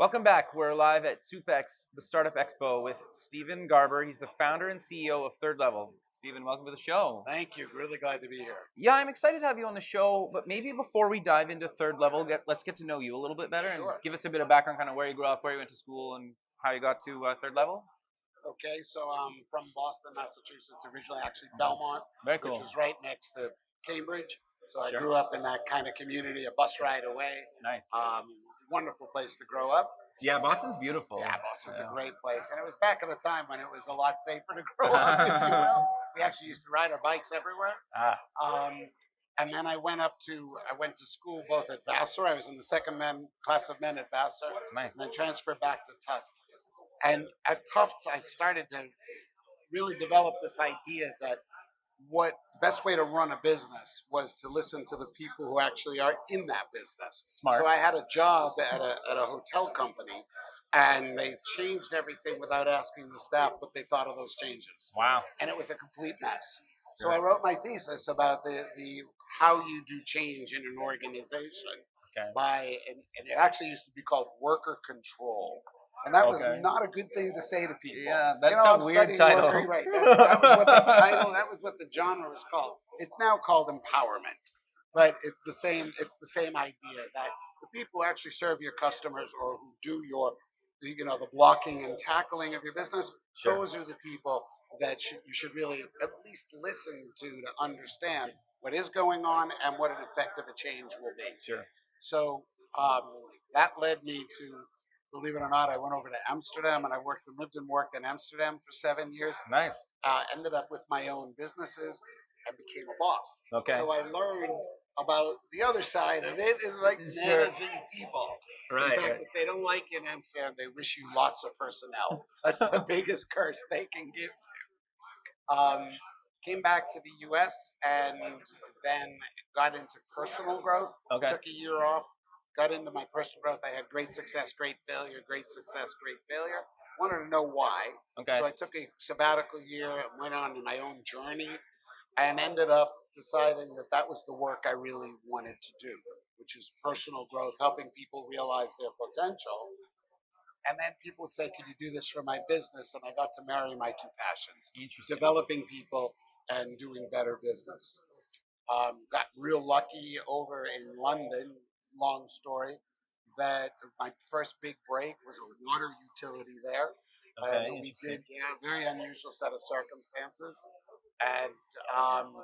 Welcome back. We're live at SUP-X, the Startup Expo, with Stephen Garber. He's the founder and CEO of ThirdLEVEL. Stephen, welcome to the show. Thank you. Really glad to be here. Yeah, I'm excited to have you on the show, but maybe before we dive into ThirdLEVEL, let's get to know you a little bit better and Sure. give us a bit of background, kind of where you grew up, where you went to school, and how you got to ThirdLEVEL. Okay, so I'm from Boston, Massachusetts, originally actually Belmont, Very cool. which was right next to Cambridge. So I Sure. grew up in that kind of community, a bus ride away. Nice. Wonderful place to grow up. Yeah, Boston's beautiful. Yeah, Boston's Yeah. a great place. And it was back at a time when it was a lot safer to grow up, if you will. We actually used to ride our bikes everywhere. And then I went to school both at Vassar. I was in the second class of men at Vassar. Nice. And then transferred back to Tufts. And at Tufts, I started to really develop this idea that the best way to run a business was to listen to the people who actually are in that business. Smart. So I had a job at a hotel company, and they changed everything without asking the staff what they thought of those changes. Wow. And it was a complete mess. Sure. So I wrote my thesis about the how you do change in an organization and it actually used to be called worker control. And that was not a good thing to say to people. Yeah, that's a weird title. Right. That was what the title, that was what the genre was called. It's now called empowerment. But it's the same idea that the people who actually serve your customers or who do the blocking and tackling of your business, Sure. those are the people that you should really at least listen to understand what is going on and what an effective a change will be. Sure. So that led me to, believe it or not, I went over to Amsterdam and I lived and worked in Amsterdam for 7 years. Nice. Ended up with my own businesses and became a boss. Okay. So I learned about the other side of it is like managing people. Right. In fact, if they don't like you in Amsterdam, they wish you lots of personnel. That's the biggest curse they can give you. Came back to the U.S. and then got into personal growth. Okay. Took a year off. Got into my personal growth. I had great success, great failure, great success, great failure. Wanted to know why. Okay. So I took a sabbatical year, went on my own journey, and ended up deciding that was the work I really wanted to do, which is personal growth, helping people realize their potential. And then people would say, could you do this for my business? And I got to marry my two passions, developing people and doing better business. Got real lucky over in London, long story, that my first big break was a water utility there. Okay, and we did a very unusual set of circumstances, and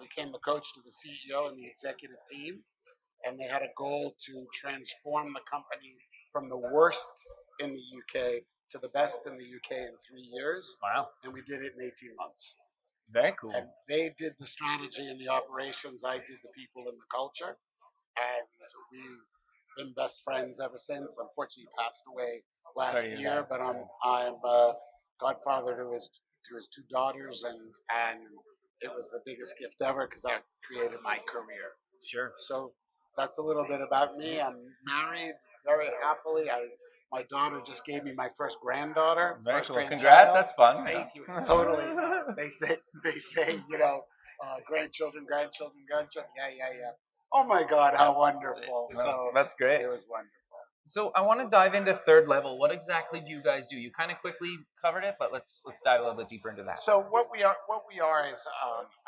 became the coach to the CEO and the executive team. And they had a goal to transform the company from the worst in the UK to the best in the UK in 3 years. Wow. And we did it in 18 months. Very cool. And they did the strategy and the operations. I did the people and the culture. And we've been best friends ever since. Unfortunately, he passed away last year, but I'm godfather to his two daughters, and it was the biggest gift ever because I created my career. Sure. So that's a little bit about me. I'm married very happily. My daughter just gave me my first granddaughter. Very first cool. grandchild. Congrats. That's fun. Thank you. It's totally. They say grandchildren. Yeah. Oh my God, how wonderful! So that's great. It was wonderful. So I want to dive into ThirdLEVEL. What exactly do you guys do? You kind of quickly covered it, but let's dive a little bit deeper into that. So what we are is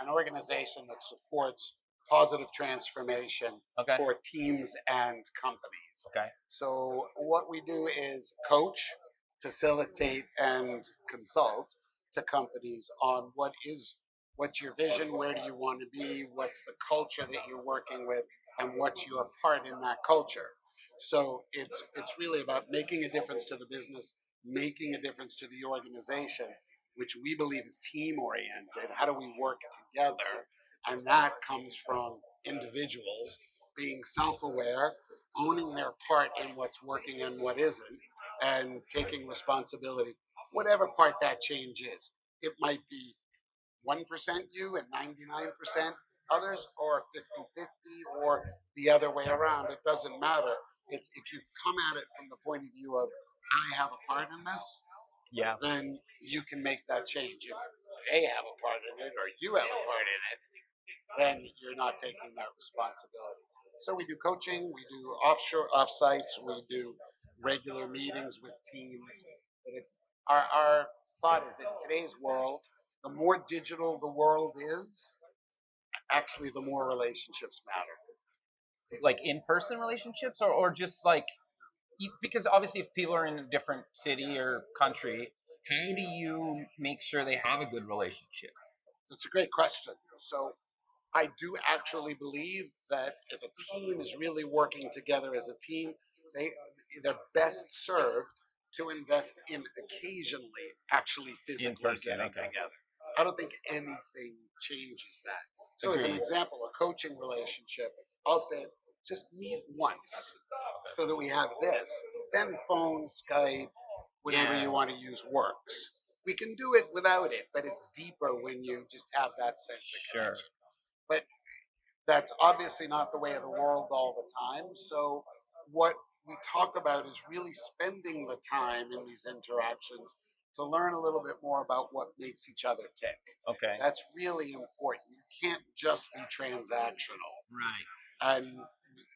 an organization that supports positive transformation for teams and companies. Okay. So what we do is coach, facilitate, and consult to companies on what's your vision, where do you want to be, what's the culture that you're working with, and what's your part in that culture. So it's really about making a difference to the business, making a difference to the organization, which we believe is team oriented. How do we work together? And that comes from individuals being self-aware, owning their part in what's working and what isn't, and taking responsibility, whatever part that change is. It might be 1% you and 99% others, or 50-50, or the other way around. It doesn't matter. It's if you come at it from the point of view of, I have a part in this, then you can make that change. If they have a part in it or you have a part in it, then you're not taking that responsibility. So we do coaching, we do offshore, offsites, we do regular meetings with teams. But our thought is that in today's world, the more digital the world is, actually, the more relationships matter. Like in-person relationships, or just like because obviously if people are in a different city or country, how do you make sure they have a good relationship? It's a great question. So I do actually believe that if a team is really working together as a team, they they're best served to invest in occasionally actually In physically person, getting okay. together. I don't think anything changes that. So as an Agreed. example, a coaching relationship, I'll say just meet once so that we have this. Then phone, Skype, whatever Yeah, you want to use works. We can do it without it, but it's deeper when you just have that sense of sure. connection. But that's obviously not the way of the world all the time. So, what we talk about is really spending the time in these interactions to learn a little bit more about what makes each other tick. Okay. That's really important. You can't just be transactional. Right. And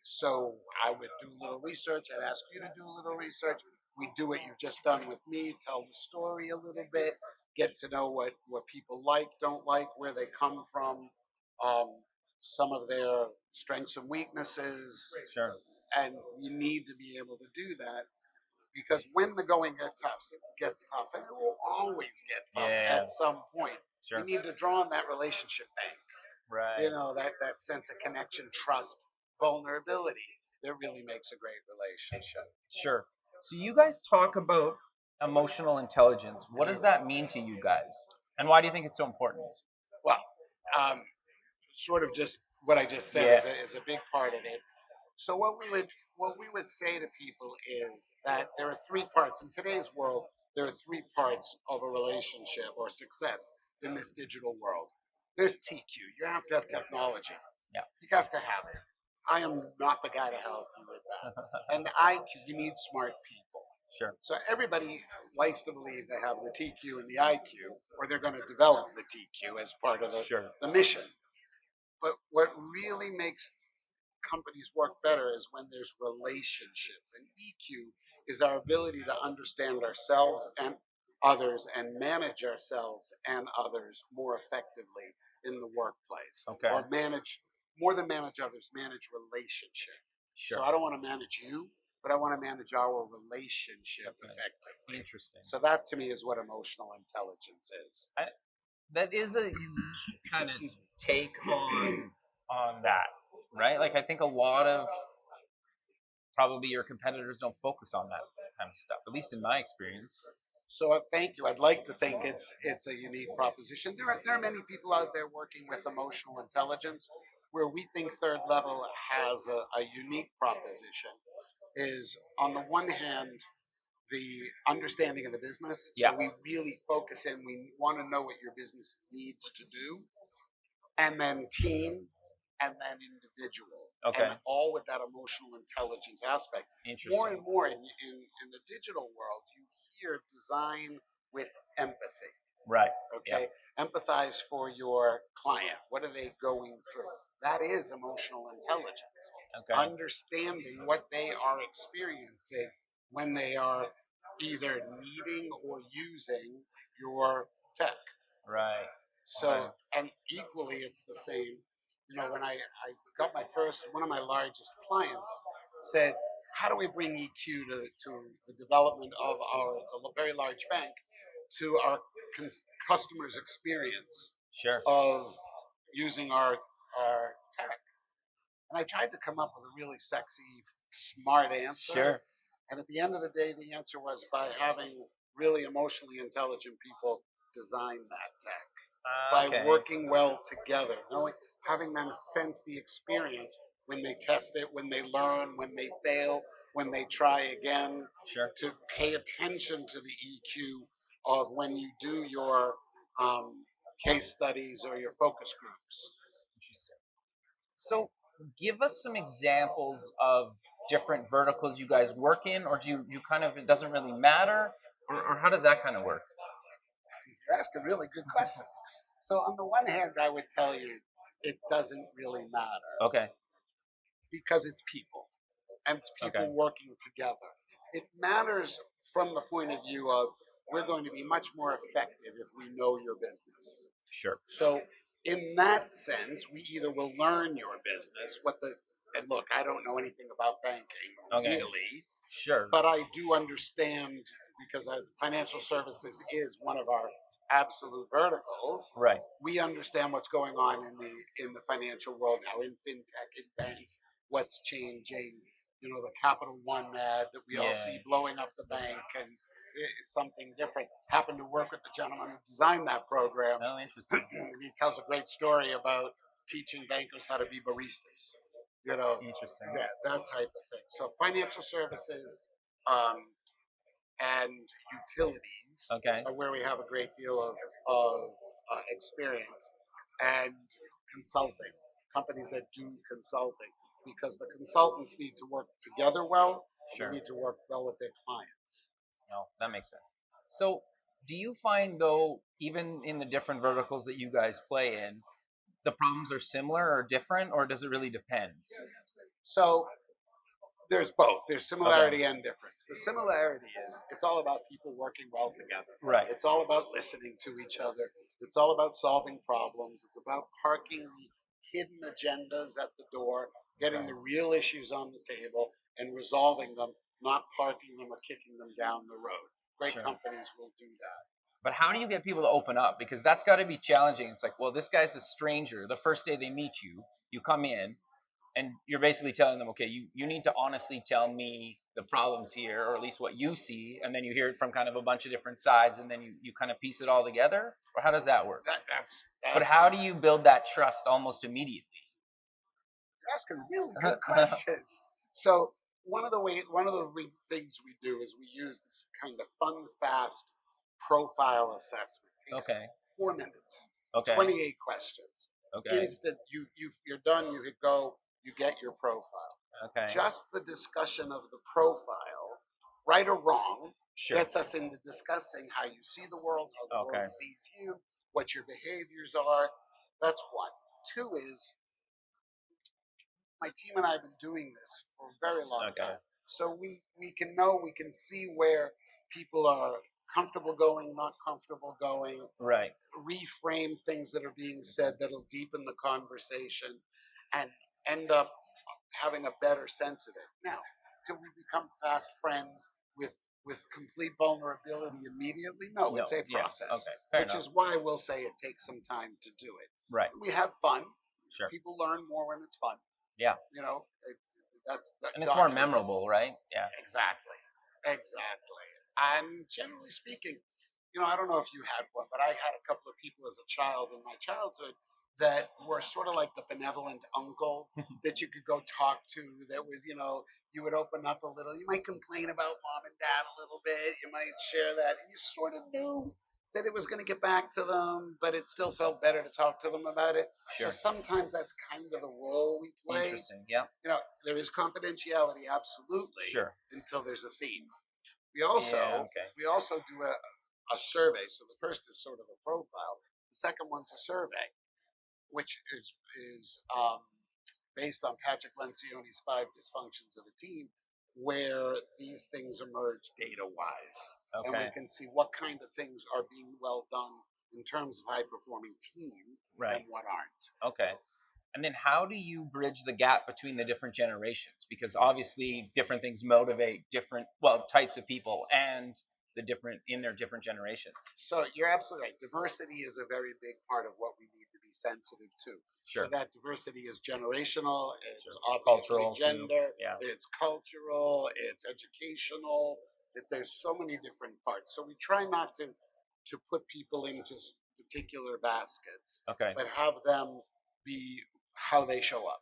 so, I would do a little research. I'd ask you to do a little research. We do what you've just done with me, tell the story a little bit, get to know what people like, don't like, where they come from. Um, some of their strengths and weaknesses, Sure. and you need to be able to do that because when the going gets tough, and it will always get tough Yeah. at some point, you Sure. need to draw on that relationship bank. Right. You know, that sense of connection, trust, vulnerability that really makes a great relationship. Sure. So you guys talk about emotional intelligence. What does that mean to you guys? And why do you think it's so important? Well, um, sort of just what I just said Yeah. is a big part of it. So what we would say to people is that there are three parts in today's world. There are three parts of a relationship or success in this digital world. There's TQ. You have to have technology. Yeah. You have to have it. I am not the guy to help you with that. And IQ, you need smart people. Sure. So everybody likes to believe they have the TQ and the IQ, or they're going to develop the TQ as part of Sure. the mission. But what really makes companies work better is when there's relationships. And EQ is our ability to understand ourselves and others and manage ourselves and others more effectively in the workplace. Okay. Or manage, more than manage others, manage relationship. Sure. So I don't want to manage you, but I want to manage our relationship effectively. Interesting. So that to me is what emotional intelligence is. That is a unique kind of take on that, right? Like I think a lot of probably your competitors don't focus on that kind of stuff, at least in my experience. So thank you. I'd like to think it's a unique proposition. There are many people out there working with emotional intelligence. Where we think third level has a unique proposition is on the one hand the understanding of the business. Yeah. So we really focus in. We want to know what your business needs to do, and then team, and then individual, Okay. and all with that emotional intelligence aspect. Interesting. More and more in the digital world, you hear design with empathy. Right. Okay, empathize for your client. What are they going through? That is emotional intelligence. Okay. Understanding what they are experiencing when they are either needing or using your tech. Right. So, Okay. and equally, it's the same. You know, when I got my first, one of my largest clients said, how do we bring EQ to the development of our, it's a very large bank, to our customers' experience Sure. of using our tech? And I tried to come up with a really sexy, smart answer. Sure. And at the end of the day, the answer was by having really emotionally intelligent people design that tech. By working well together, knowing, having them sense the experience when they test it, when they learn, when they fail, when they try again. Sure. To pay attention to the EQ of when you do your case studies or your focus groups. Interesting. So, give us some examples of different verticals you guys work in, or do you kind of, it doesn't really matter, or how does that kind of work? You're asking really good questions. So on the one hand, I would tell you it doesn't really matter Okay. because it's people and it's people Okay. working together. It matters from the point of view of we're going to be much more effective if we know your business. Sure. So in that sense, we either will learn your business, and look, I don't know anything about banking Okay. really, Sure. but I do understand because financial services is one of our absolute verticals. Right. We understand what's going on in the financial world now, in fintech, in banks, what's changing. The Capital One ad that we all see blowing up the bank, and it's something different. Happened to work with the gentleman who designed that program. Oh, interesting. And he tells a great story about teaching bankers how to be baristas. Interesting. That type of thing. So financial services, and utilities Okay. are where we have a great deal of experience, and consulting, companies that do consulting, because the consultants need to work together well. Sure. They need to work well with their clients. No, that makes sense. So, do you find though, even in the different verticals that you guys play in, the problems are similar or different, or does it really depend? So there's both. There's similarity and difference. The similarity is it's all about people working well together. Right. It's all about listening to each other. It's all about solving problems. It's about parking the hidden agendas at the door, getting the real issues on the table and resolving them, not parking them or kicking them down the road. Great companies will do that. But how do you get people to open up? Because that's got to be challenging. It's like, well, this guy's a stranger. The first day they meet you, you come in, and you're basically telling them, okay, you need to honestly tell me the problems here, or at least what you see, and then you hear it from kind of a bunch of different sides, and then you kind of piece it all together? Or how does that work? That's But how do you build that trust almost immediately? You're asking really good questions. So one of the things we do is we use this kind of fun, fast profile assessment. Takes 4 minutes. Okay. 28 questions. Okay. Instant. You're done. You hit go. You get your profile. Okay. Just the discussion of the profile, right or wrong, gets us into discussing how you see the world, how the world sees you, what your behaviors are. That's one. Two is, my team and I have been doing this for a very long time. So we can see where people are comfortable going, not comfortable going. Right. Reframe things that are being said that'll deepen the conversation and end up having a better sense of it. Now, do we become fast friends with complete vulnerability immediately? No, it's a process. Which is why we'll say it takes some time to do it. Right. We have fun. Sure. People learn more when it's fun. Yeah. And it's more memorable, right? Yeah. Exactly. And generally speaking, I don't know if you had one, but I had a couple of people as a child in my childhood that were sort of like the benevolent uncle that you could go talk to. That was, you would open up a little. You might complain about mom and dad a little bit. You might share that, and you sort of knew that it was going to get back to them, but it still felt better to talk to them about it. Sure. So sometimes that's kind of the role we play. Interesting. Yeah. There is confidentiality, absolutely. Sure. Until there's a theme. We also do a survey. So the first is sort of a profile. The second one's a survey, which is based on Patrick Lencioni's 5 dysfunctions of a team, where these things emerge data-wise. And we can see what kind of things are being well done in terms of high-performing team and what aren't. Okay. And then how do you bridge the gap between the different generations? Because obviously different things motivate different, types of people and in their different generations. So you're absolutely right. Diversity is a very big part of what we need to be sensitive to. Sure. So that diversity is generational, it's obviously cultural, gender, it's cultural, it's educational. There's so many different parts. So we try not to put people into particular baskets, but have them be how they show up,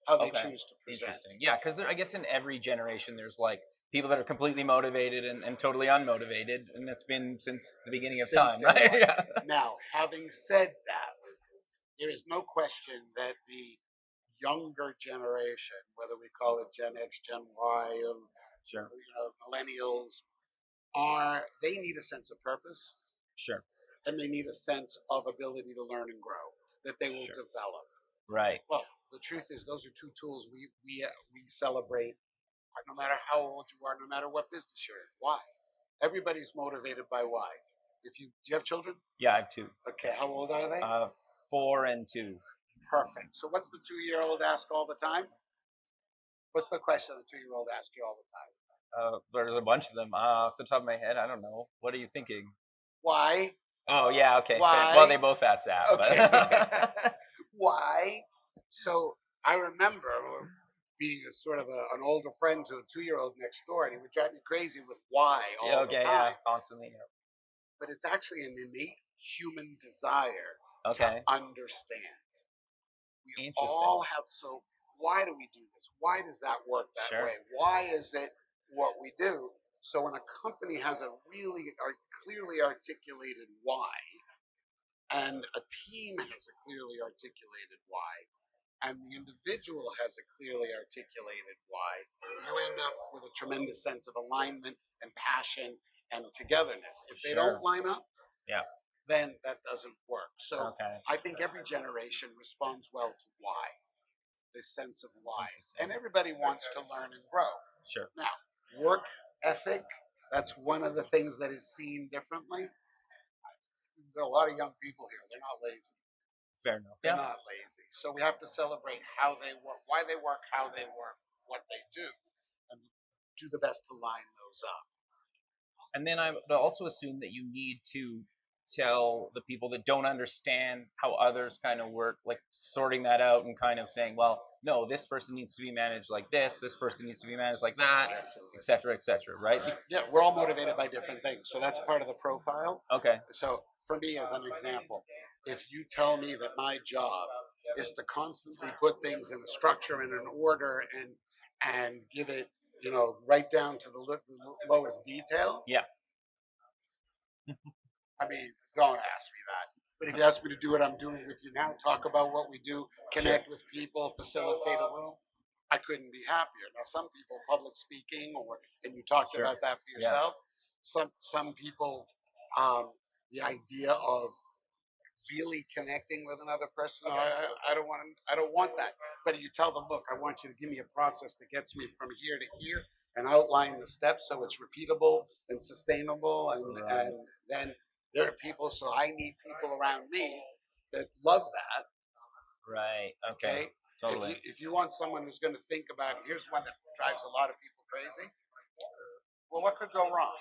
how they choose to present. Interesting. Yeah, because I guess in every generation there's like people that are completely motivated and totally unmotivated, and that's been since the beginning of time, right? Yeah. Now, having said that, there is no question that the younger generation, whether we call it Gen X, Gen Y, or millennials, they need a sense of purpose. Sure. And they need a sense of ability to learn and grow that they will develop. Right. Well, the truth is, those are 2 tools we celebrate no matter how old you are, no matter what business you're in. Why? Everybody's motivated by why. Do you have children? Yeah, I have two. Okay, how old are they? 4 and 2. Perfect. So what's the 2-year-old ask all the time? What's the question the 2-year-old asks you all the time? There's a bunch of them. Off the top of my head, I don't know. What are you thinking? Why? Oh, yeah, okay. Why? Well, they both asked that. Okay. Why? So I remember being a sort of an older friend to a 2-year-old next door, and he would drive me crazy with why all the time. Yeah, constantly. Yeah. But it's actually an innate human desire Okay. to understand. We Interesting. all have, so why do we do this? Why does that work that Sure. way? Why is it what we do? So when a company has a really clearly articulated why, and a team has a clearly articulated why, and the individual has a clearly articulated why, you end up with a tremendous sense of alignment and passion and togetherness. If they don't line up, yeah, then that doesn't work. So okay. I think every generation responds well to why, this sense of why. And everybody wants to learn and grow. Sure. Now, work ethic, that's one of the things that is seen differently. There are a lot of young people here. They're not lazy. Fair enough. They're not lazy. So we have to celebrate how they work, why they work, how they work, what they do, and do the best to line those up. And then I would also assume that you need to tell the people that don't understand how others kind of work, like sorting that out and kind of saying, well, no, this person needs to be managed like this person needs to be managed like that, et cetera, right? Yeah, we're all motivated by different things. So that's part of the profile. Okay. So for me, as an example, if you tell me that my job is to constantly put things in a structure and an order and give it, right down to the lowest detail. Yeah. I mean, don't ask me that. But if you ask me to do what I'm doing with you now, talk about what we do, connect with people, facilitate a room, I couldn't be happier. Now, some people, public speaking, and you talked about that for yourself. Some people, the idea of really connecting with another person, I don't want that. But you tell them, look, I want you to give me a process that gets me from here to here, and outline the steps so it's repeatable and sustainable, and then there are people, so I need people around me that love that. Right. Okay. Totally. If you want someone who's going to think about, here's one that drives a lot of people crazy. Well, what could go wrong?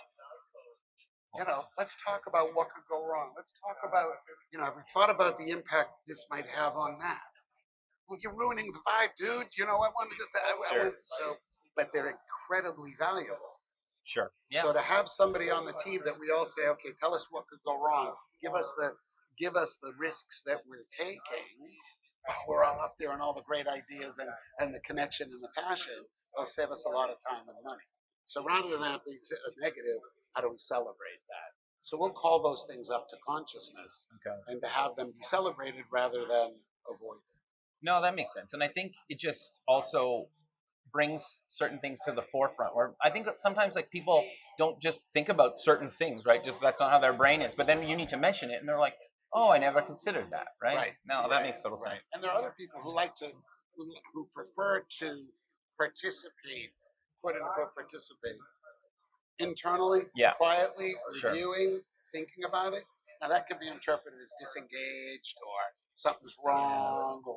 Let's talk about what could go wrong. Let's talk about, have you thought about the impact this might have on that? Well, you're ruining the vibe, dude. I want to just, but they're incredibly valuable. Sure. Yeah. So to have somebody on the team that we all say, okay, tell us what could go wrong. Give us the risks that we're taking. We're all up there and all the great ideas and the connection and the passion. It'll save us a lot of time and money. So rather than that being a negative, how do we celebrate that? So we'll call those things up to consciousness, and to have them be celebrated rather than avoided. No, that makes sense. And I think it just also brings certain things to the forefront, where I think that sometimes like people don't just think about certain things, right? Just that's not how their brain is. But then you need to mention it and they're like, oh, I never considered that, right? No, that makes total sense. And there are other people who like to, who prefer to participate, quote unquote, participate internally, quietly, reviewing, thinking about it. Now that could be interpreted as disengaged or something's wrong or,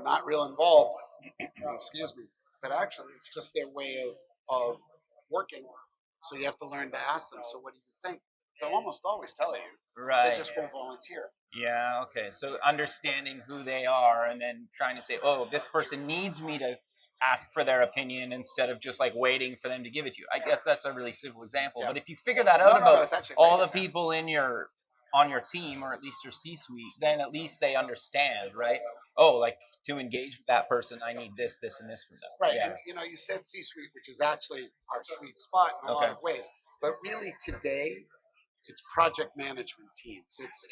not real involved. Excuse me. But actually, it's just their way of working. So you have to learn to ask them, so what do you think? They'll almost always tell you. Right. They just won't volunteer. Yeah, okay. So understanding who they are and then trying to say, oh, this person needs me to ask for their opinion instead of just like waiting for them to give it to you. I guess that's a really simple example. But if you figure that out about all the people on your team, or at least your C-suite, then at least they understand, right? Oh, like to engage with that person, I need this, and this from them. Right, and you said C-suite, which is actually our sweet spot in a lot of ways. But really today, it's project management teams. It's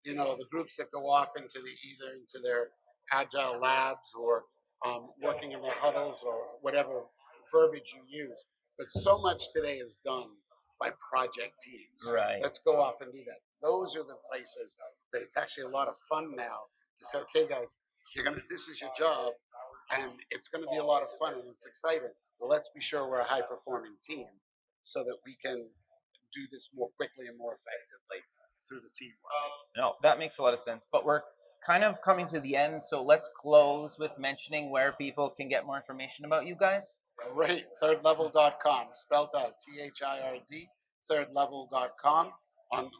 the groups that go off into their agile labs or working in their huddles or whatever verbiage you use. But so much today is done by project teams. Right. Let's go off and do that. Those are the places that it's actually a lot of fun now to say, okay, guys, this is your job, and it's going to be a lot of fun and it's exciting. Well, let's be sure we're a high performing team so that we can do this more quickly and more effectively through the teamwork. No, that makes a lot of sense. But we're kind of coming to the end, so let's close with mentioning where people can get more information about you guys. Great. ThirdLEVEL.com, spelled out THIRD, ThirdLEVEL.com.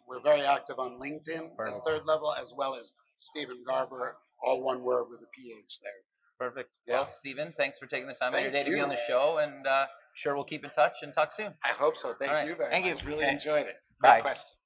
We're very active on LinkedIn as Third Level, as well as Stephen Garbera, all one word with a PH there. Perfect. Yeah. Well, Stephen, thanks for taking the time of your Thank day to be on you. the show, and sure we'll keep in touch and talk soon. I hope so. Thank All right. you very Thank you. much. Really Okay. enjoyed it. Bye. Great questions.